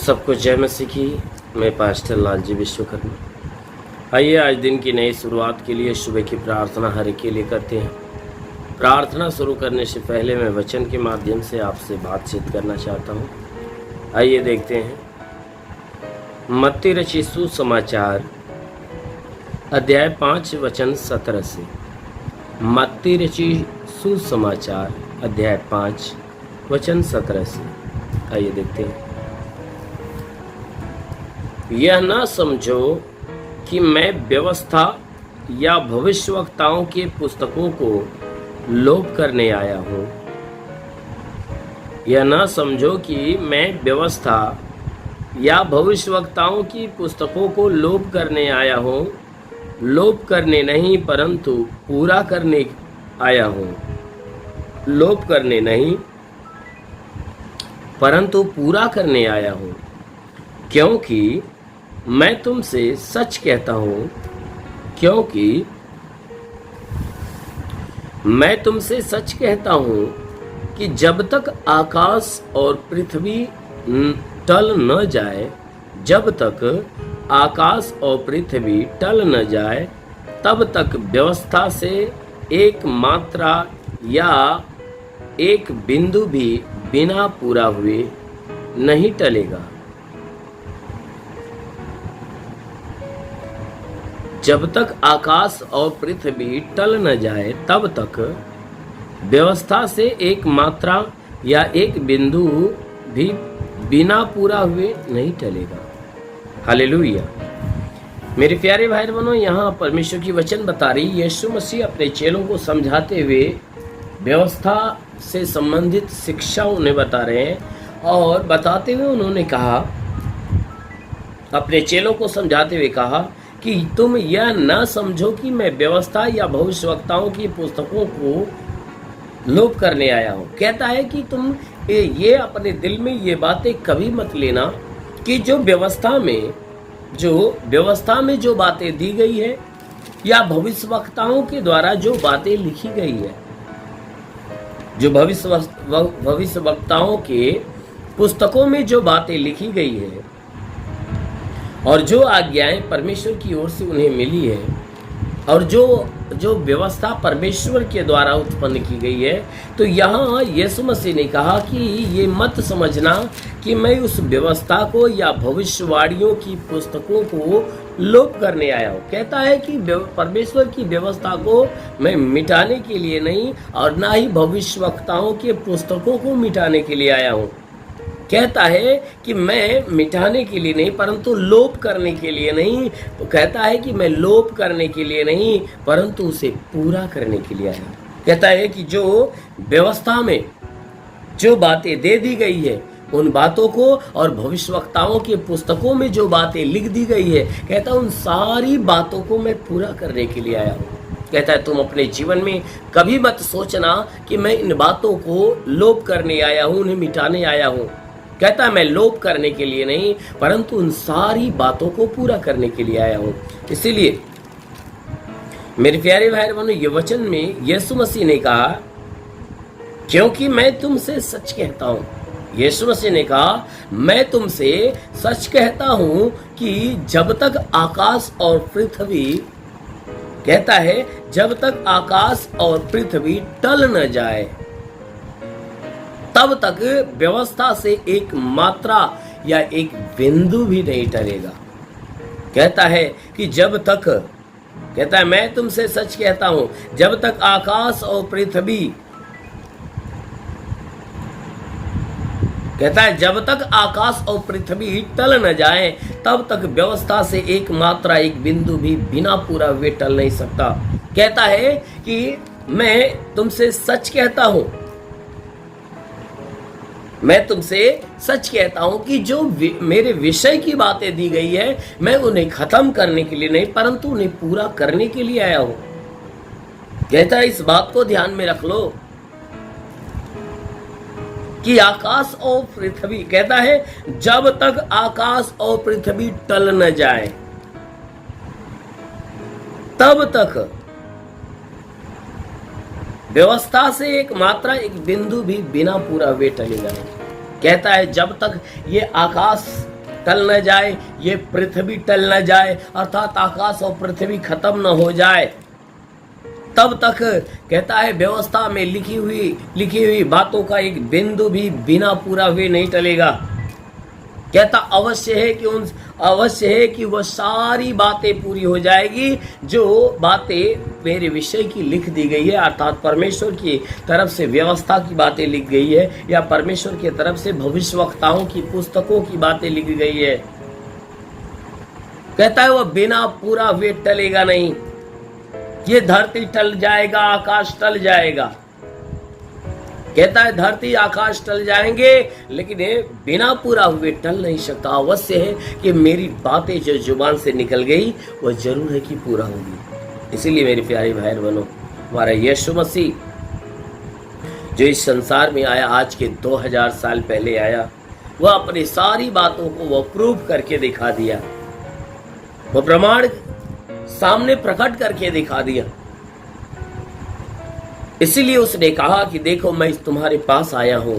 सबको जय मसीह की। मैं पास्टर लालजी विश्वकर्मा। आइए आज दिन की नई शुरुआत के लिए सुबह की प्रार्थना हर एक के लिए करते हैं। प्रार्थना शुरू करने से पहले मैं वचन के माध्यम से आपसे बातचीत करना चाहता हूँ। आइए देखते हैं मत्ती रचित सुसमाचार अध्याय 5 वचन 17 से। मत्ती रचित सुसमाचार अध्याय 5 वचन 17 से। आइए देखते हैं। यह न समझो कि मैं व्यवस्था या भविष्यवक्ताओं के पुस्तकों को लोप करने आया हूँ। यह न समझो कि मैं व्यवस्था या भविष्यवक्ताओं की पुस्तकों को लोप करने आया हूँ। लोप करने नहीं परंतु पूरा करने आया हूँ। लोप करने नहीं परंतु पूरा करने आया हूँ। क्योंकि मैं तुमसे सच कहता हूँ कि जब तक आकाश और पृथ्वी टल न जाए, तब तक व्यवस्था से एक मात्रा या एक बिंदु भी बिना पूरा हुए नहीं टलेगा। जब तक आकाश और पृथ्वी टल न जाए, तब तक व्यवस्था से एक मात्रा या एक बिंदु भी बिना पूरा हुए नहीं टलेगा। हालेलुया। मेरे प्यारे भाई बहनों, यहाँ परमेश्वर की वचन बता रही यीशु मसीह अपने चेलों को समझाते हुए व्यवस्था से संबंधित शिक्षा उन्हें बता रहे हैं। और बताते हुए उन्होंने कहा, अपने चेलों को समझाते हुए कहा कि तुम यह न समझो कि मैं व्यवस्था या भविष्यवक्ताओं की पुस्तकों को लोप करने आया हूँ। कहता है कि तुम ये अपने दिल में ये बातें कभी मत लेना कि जो व्यवस्था में जो बातें दी गई है या भविष्यवक्ताओं के द्वारा जो बातें लिखी गई है, जो भविष्यवक्ताओं के पुस्तकों में जो बातें लिखी गई है और जो आज्ञाएं परमेश्वर की ओर से उन्हें मिली है और जो व्यवस्था परमेश्वर के द्वारा उत्पन्न की गई है, तो यहाँ यीशु मसीह ने कहा कि ये मत समझना कि मैं उस व्यवस्था को या भविष्यवाणियों की पुस्तकों को लोप करने आया हूँ। कहता है कि परमेश्वर की व्यवस्था को मैं मिटाने के लिए नहीं और ना ही भविष्यवक्ताओं के पुस्तकों को मिटाने के लिए आया हूँ। कहता है कि मैं मिटाने के लिए नहीं परंतु लोप करने के लिए नहीं। तो कहता है कि मैं लोप करने के लिए नहीं परंतु उसे पूरा करने के लिए आया। कहता है कि जो व्यवस्था में जो बातें दे दी गई है उन बातों को और भविष्यवक्ताओं के पुस्तकों में जो बातें लिख दी गई है, कहता है उन सारी बातों को मैं पूरा करने के लिए आया हूँ। कहता है तुम अपने जीवन में कभी मत सोचना कि मैं इन बातों को लोप करने आया हूँ, उन्हें मिटाने आया हूँ। कहता है मैं लोप करने के लिए नहीं परंतु उन सारी बातों को पूरा करने के लिए आया हूँ। इसीलिए मेरे प्यारे भाई बहनों, ये वचन में यीशु मसीह ने कहा, क्योंकि मैं तुमसे सच कहता हूँ। यीशु मसीह ने कहा, मैं तुमसे सच कहता हूँ कि जब तक आकाश और पृथ्वी, कहता है जब तक आकाश और पृथ्वी टल न जाए, तब तक व्यवस्था से एक मात्रा या एक बिंदु भी नहीं टलेगा। कहता है कि जब तक, कहता है मैं तुमसे सच कहता हूं, जब तक आकाश और पृथ्वी, कहता है जब तक आकाश और पृथ्वी टल न जाए, तब तक व्यवस्था से एक मात्रा एक बिंदु भी बिना पूरा हुए टल नहीं सकता। कहता है कि मैं तुमसे सच कहता हूं, मैं तुमसे सच कहता हूं कि जो मेरे विषय की बातें दी गई है, मैं उन्हें खत्म करने के लिए नहीं परंतु उन्हें पूरा करने के लिए आया हूं। कहता है इस बात को ध्यान में रख लो कि आकाश और पृथ्वी, कहता है जब तक आकाश और पृथ्वी टल न जाए, तब तक व्यवस्था से एक मात्रा एक बिंदु भी बिना पूरा हुए टलेगा नहीं। कहता है जब तक ये आकाश टल न जाए, ये पृथ्वी टल न जाए, अर्थात आकाश और पृथ्वी खत्म न हो जाए, तब तक कहता है व्यवस्था में लिखी हुई बातों का एक बिंदु भी बिना पूरा हुए नहीं टलेगा। कहता अवश्य है कि वह सारी बातें पूरी हो जाएगी जो बातें मेरे विषय की लिख दी गई है, अर्थात परमेश्वर की तरफ से व्यवस्था की बातें लिख गई है या परमेश्वर की तरफ से भविष्यवक्ताओं की पुस्तकों की बातें लिखी गई है। कहता है वह बिना पूरा हुए टलेगा नहीं। ये धरती टल जाएगा, आकाश टल जाएगा। कहता है धरती आकाश टल जाएंगे, लेकिन ये बिना पूरा हुए टल नहीं सकता। अवश्य है कि मेरी बातें जो जुबान से निकल गई वह जरूर है कि पूरा होगी। इसीलिए मेरे प्यारे भाई बहनों, हमारा यीशु मसीह जो इस संसार में आया, आज के 2000 साल पहले आया, वह अपनी सारी बातों को वह प्रूव करके दिखा दिया, वह प्रमाण सामने प्रकट करके दिखा दिया। इसीलिए उसने कहा कि देखो मैं तुम्हारे पास आया हूं,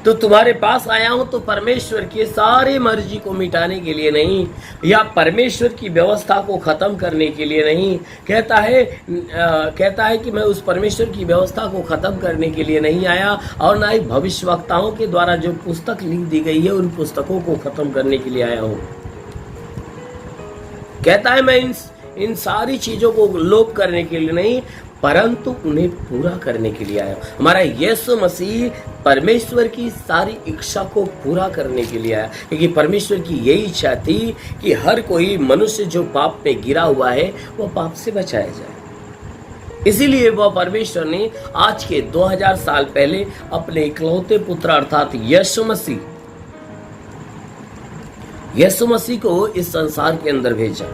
तो तुम्हारे पास आया हूं तो परमेश्वर की सारी मर्जी को मिटाने के लिए नहीं, या परमेश्वर की व्यवस्था को खत्म करने के लिए नहीं। कहता है कि मैं उस परमेश्वर की व्यवस्था को खत्म करने के लिए नहीं आया, और ना ही भविष्यवक्ताओं के द्वारा जो पुस्तक लिख दी गई है उन पुस्तकों को खत्म करने के लिए आया हूं। कहता है मैं इन सारी चीजों को लोप करने के लिए नहीं, परंतु उन्हें पूरा करने के लिए आया। हमारा यीशु मसीह परमेश्वर की सारी इच्छा को पूरा करने के लिए आया, क्योंकि परमेश्वर की यही इच्छा थी कि हर कोई मनुष्य जो पाप में गिरा हुआ है वह पाप से बचाया जाए। इसीलिए वह परमेश्वर ने आज के 2000 साल पहले अपने इकलौते पुत्र अर्थात यीशु मसीह को इस संसार के अंदर भेजा।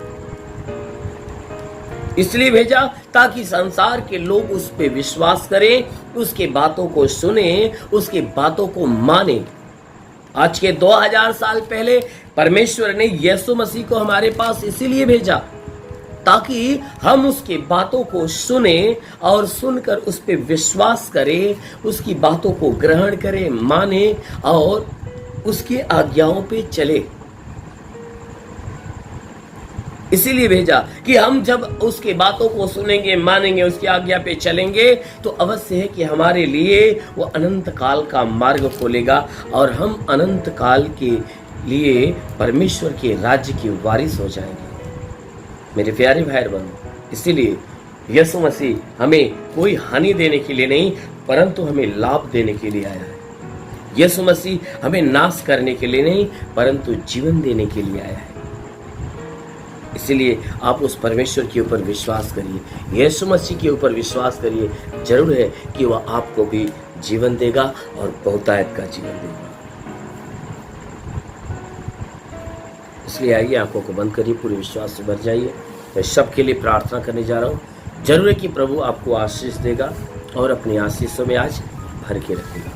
इसलिए भेजा ताकि संसार के लोग उस पे विश्वास करें, उसके बातों को सुने, उसकी बातों को माने। आज के 2000 साल पहले परमेश्वर ने यीशु मसीह को हमारे पास इसीलिए भेजा ताकि हम उसकी बातों को सुने और सुनकर उस पे विश्वास करें, उसकी बातों को ग्रहण करें, माने और उसकी आज्ञाओं पे चले। इसीलिए भेजा कि हम जब उसकी बातों को सुनेंगे, मानेंगे, उसकी आज्ञा पे चलेंगे, तो अवश्य है कि हमारे लिए वो अनंत काल का मार्ग खोलेगा और हम अनंत काल के लिए परमेश्वर के राज्य की वारिस हो जाएंगे। मेरे प्यारे भाई बहनों, इसीलिए यीशु मसीह हमें कोई हानि देने के लिए नहीं, परंतु हमें लाभ देने के लिए आया है। यीशु मसीह हमें नाश करने के लिए नहीं, परंतु जीवन देने के लिए आया है। इसलिए आप उस परमेश्वर के ऊपर विश्वास करिए, यीशु मसीह के ऊपर विश्वास करिए। जरूर है कि वह आपको भी जीवन देगा और बहुतायत का जीवन देगा। इसलिए आइए आंखों को बंद करिए, पूरे विश्वास से भर जाइए। मैं सबके लिए प्रार्थना करने जा रहा हूँ। जरूर है कि प्रभु आपको आशीष देगा और अपनी आशीषों में आज भर के रखेगा।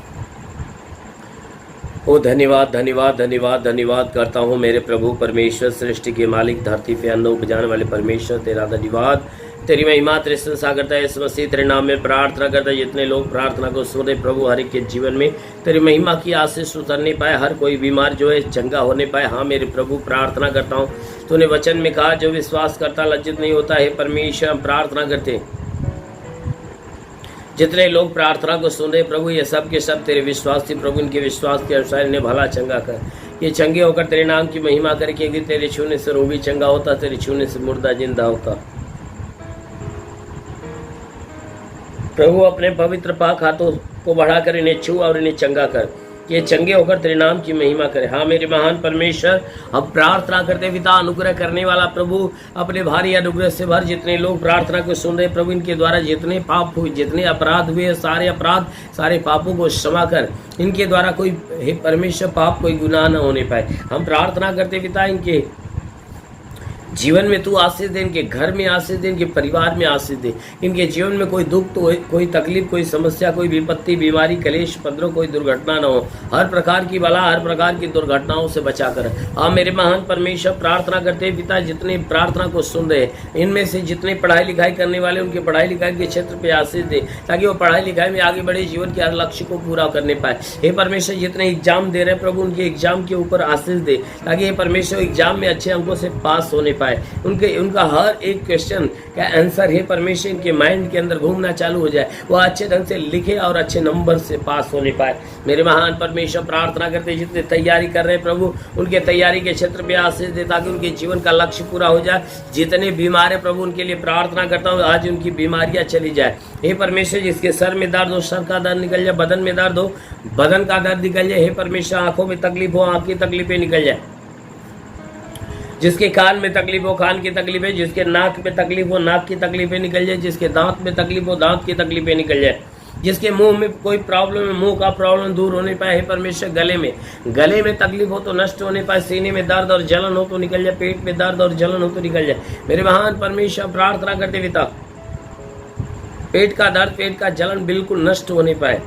ओ धन्यवाद धन्यवाद धन्यवाद धन्यवाद करता हूँ मेरे प्रभु परमेश्वर, सृष्टि के मालिक, धरती पे अन्न उपजाने वाले परमेश्वर, तेरा धन्यवाद, तेरी महिमा, तेरे संसार करता है। इस मसीह तेरे नाम में प्रार्थना करता है। जितने लोग प्रार्थना को सुन रहे प्रभु, हर एक के जीवन में तेरी महिमा की आशीष उतरने पाए, हर कोई बीमार जो है चंगा होने पाए। हाँ मेरे प्रभु, प्रार्थना करता हूँ, तूने वचन में कहा जो विश्वास करता लज्जित नहीं होता है। परमेश्वर हम प्रार्थना करते हैं, जितने लोग प्रार्थना को सुन रहे प्रभु, ये सब के सब तेरे विश्वास थी प्रभु, इनके विश्वास के अनुसार इन्हें भला चंगा कर। ये चंगे होकर तेरे नाम की महिमा करके, तेरे छूने से रोगी चंगा होता, तेरे छूने से मुर्दा जिंदा होता। प्रभु अपने पवित्र पाक हाथों को बढ़ाकर इन्हें छू और इन्हें चंगा कर, ये चंगे होकर तेरे नाम की महिमा करे। हाँ मेरे महान परमेश्वर, अब प्रार्थना करते पिता, अनुग्रह करने वाला प्रभु, अपने भारी अनुग्रह से भर। जितने लोग प्रार्थना को सुन रहे प्रभु, इनके द्वारा जितने पाप हुए, जितने अपराध हुए, सारे अपराध, सारे पापों को क्षमा कर। इनके द्वारा कोई हे परमेश्वर पाप, कोई गुनाह न होने पाए। हम प्रार्थना करते पिता, इनके जीवन में तू आशीष दे, इनके घर में आशीष दे, इनके परिवार में आशीष दे, इनके जीवन में कोई दुख, तो कोई तकलीफ, कोई समस्या, कोई विपत्ति, बीमारी, कलेश, उपद्रव, कोई दुर्घटना न हो। हर प्रकार की बला, हर प्रकार की दुर्घटनाओं से बचा कर। आप मेरे महान परमेश्वर प्रार्थना करते हैं पिता, जितने प्रार्थना को सुन रहे हैं, इनमें से जितने पढ़ाई लिखाई करने वाले, उनके पढ़ाई लिखाई के क्षेत्र पे आशीष दे, ताकि वो पढ़ाई लिखाई में आगे बढ़े, जीवन के हर लक्ष्य को पूरा करने पाए। हे परमेश्वर, जितने एग्जाम दे रहे हैं प्रभु, उनके एग्जाम के ऊपर आशीष दे, ताकि हे परमेश्वर एग्जाम में अच्छे अंकों से पास होने पाए। उनका हर एक क्वेश्चन का आंसर हे परमेश्वर इनके माइंड के अंदर घूमना चालू हो जाए, वो अच्छे ढंग से लिखे और अच्छे नंबर से पास होने पाए। मेरे महान परमेश्वर प्रार्थना करते, जितने तैयारी कर रहे हैं प्रभु, उनके तैयारी के क्षेत्र पे आशीष दे, ताकि उनके जीवन का लक्ष्य पूरा हो जाए। जितने बीमार है प्रभु, उनके लिए प्रार्थना करता हूँ, आज उनकी बीमारियां चली जाए। हे परमेश्वर, जिसके सर में दर्द हो, सर का दर्द निकल जाए, बदन में दर्द हो, बदन का दर्द निकल जाए। हे परमेश्वर, आंखों में तकलीफ हो, आंख की तकलीफें निकल जाए। जिसके कान में तकलीफ हो, कान की तकलीफ है, जिसके नाक में तकलीफ हो, नाक की तकलीफें निकल जाए, जिसके दांत में तकलीफ हो, दांत की तकलीफें निकल जाए, जिसके मुंह में कोई प्रॉब्लम है, मुंह का प्रॉब्लम दूर होने पाए। हे परमेश्वर, गले में तकलीफ हो तो नष्ट होने पाए, सीने में दर्द और जलन हो तो निकल जाए, पेट में दर्द और जलन हो तो निकल जाए। मेरे महान परमेश्वर प्रार्थना करते पिता, पेट का दर्द, पेट का जलन बिल्कुल नष्ट होने पाए।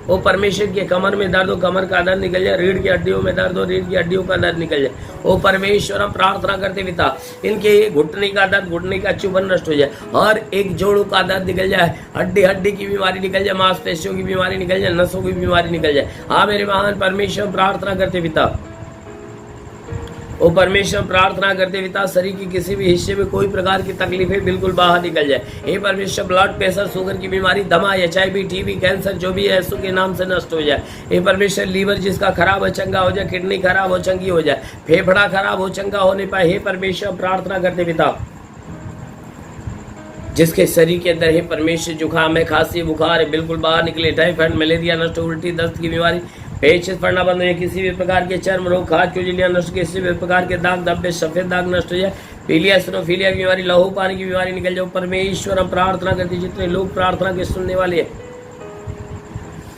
वो परमेश्वर के कमर में दर्द हो, कमर का दर्द निकल जाए, रीढ़ की हड्डियों में दर्द हो, रीढ़ की हड्डियों का दर्द निकल जाए। वो परमेश्वर, हम प्रार्थना करते पिता, इनके घुटने का दर्द, घुटने का चुभन नष्ट हो जाए, और एक जोड़ों का दर्द निकल जाए, हड्डी की बीमारी निकल जाए, मांसपेशियों की बीमारी निकल जाए, नसों की बीमारी निकल जाए। हाँ मेरे महान परमेश्वर प्रार्थना करते पिता, ओ परमेश्वर प्रार्थना करते पिता, शरीर की किसी भी हिस्से में कोई प्रकार की तकलीफ है बिल्कुल बाहर निकल जाए। हे परमेश्वर, ब्लड प्रेशर, शुगर की बीमारी, दमा, HIV, टीबी, कैंसर, जो भी है यीशु के नाम से नष्ट हो जाए। हे परमेश्वर, लीवर जिसका खराब हो चंगा हो जाए, किडनी खराब हो चंगी हो जाए, फेफड़ा खराब हो चंगा होने पाए। हे परमेश्वर प्रार्थना करते पिता, जिसके शरीर के अंदर हे परमेश्वर जुकाम है, खांसी, बुखार है बिल्कुल बाहर निकले, टाइफाइड, मलेरिया नष्ट, उल्टी, दस्त की बीमारी, पेट से पड़ना बंद हो जाए, किसी भी प्रकार के चर्म रोग, खाज, खुजलियां नष्ट, किसी भी प्रकार के दाग धब्बे, सफेद दाग नष्ट हो जाए, पीलिया, स्नोफीलिया की बीमारी, लहू पानी की बीमारी निकल जाओ। परमेश्वर, हम प्रार्थना करते, जितने लोग प्रार्थना के सुनने वाले हैं,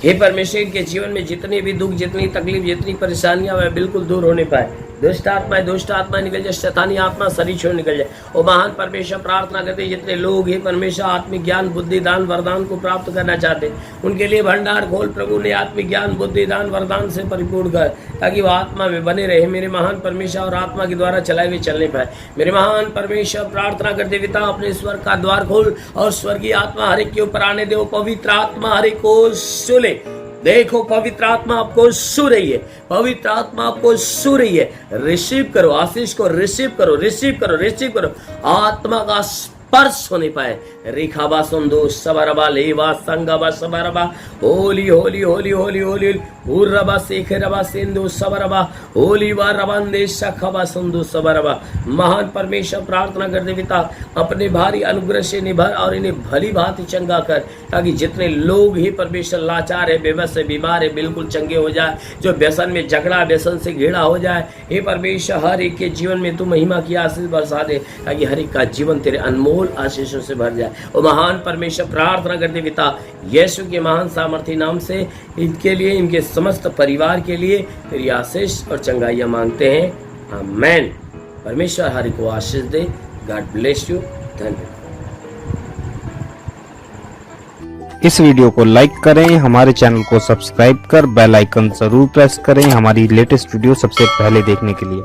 हे परमेश्वर, इनके जीवन में जितने भी दुख, जितनी तकलीफ, जितनी परेशानियां वह बिल्कुल दूर होने पाए। दुष्ट आत्मा निकल जाए, शैतानी आत्मा शरीर छोड़ निकल जाए। और महान परमेश्वर प्रार्थना करते, जितने लोग हे परमेश्वर आत्मिक ज्ञान, बुद्धि दान, वरदान को प्राप्त करना चाहते, उनके लिए भंडार खोल प्रभु ने, आत्मिक ज्ञान, बुद्धि दान, वरदान से परिपूर्ण कर, ताकि वह आत्मा में बने रहे मेरे महान परमेश्वर, और आत्मा के द्वारा चलाए हुए चलने पाए। मेरे महान परमेश्वर प्रार्थना करते पिता, अपने स्वर्ग का द्वार खोल और स्वर्गीय आत्मा हर एक के ऊपर आने दो। पवित्र आत्मा हर एक को सुले। देखो, पवित्र आत्मा आपको सू रही है, पवित्र आत्मा आपको सू रही है। रिसीव करो, आशीष को रिसीव करो, रिसीव करो, रिसीव करो। आत्मा का स्पर्श होने पाए। रिखाबा सुंदो सबरबा लेवा संगबा सबरबा, होली होली होली होली होली उर्रबा शेखरबा सिंधु सबरबा, होली वा रबंदे सखबा सिंधु सबरबा। महान परमेश्वर प्रार्थना करते पिता, अपने भारी अनुग्रह से निभर और इन्हें भली भांति चंगा कर, ताकि जितने लोग ही परमेश्वर लाचार है, बेबस है, बीमार है, बिल्कुल चंगे हो जाए। जो व्यसन में झगड़ा, व्यसन से घिरा हो जाए, हे परमेश्वर हर एक के जीवन में तू महिमा की आशीष बरसा दे, ताकि हर एक का जीवन तेरे अनमोल आशीषों से भर जाए। और महान परमेश्वर प्रार्थना करते पिता, यीशु के महान सामर्थी नाम से इनके लिए, इनके समस्त परिवार के लिए तेरी आशीष और चंगाइयां मांगते हैं। आमेन। परमेश्वर हर को आशीष दे। God bless you. धन्यवाद। इस वीडियो को लाइक करें, हमारे चैनल को सब्सक्राइब कर बेल आइकन जरूर प्रेस करें हमारी लेटेस्ट वीडियो सबसे पहले देखने के लिए।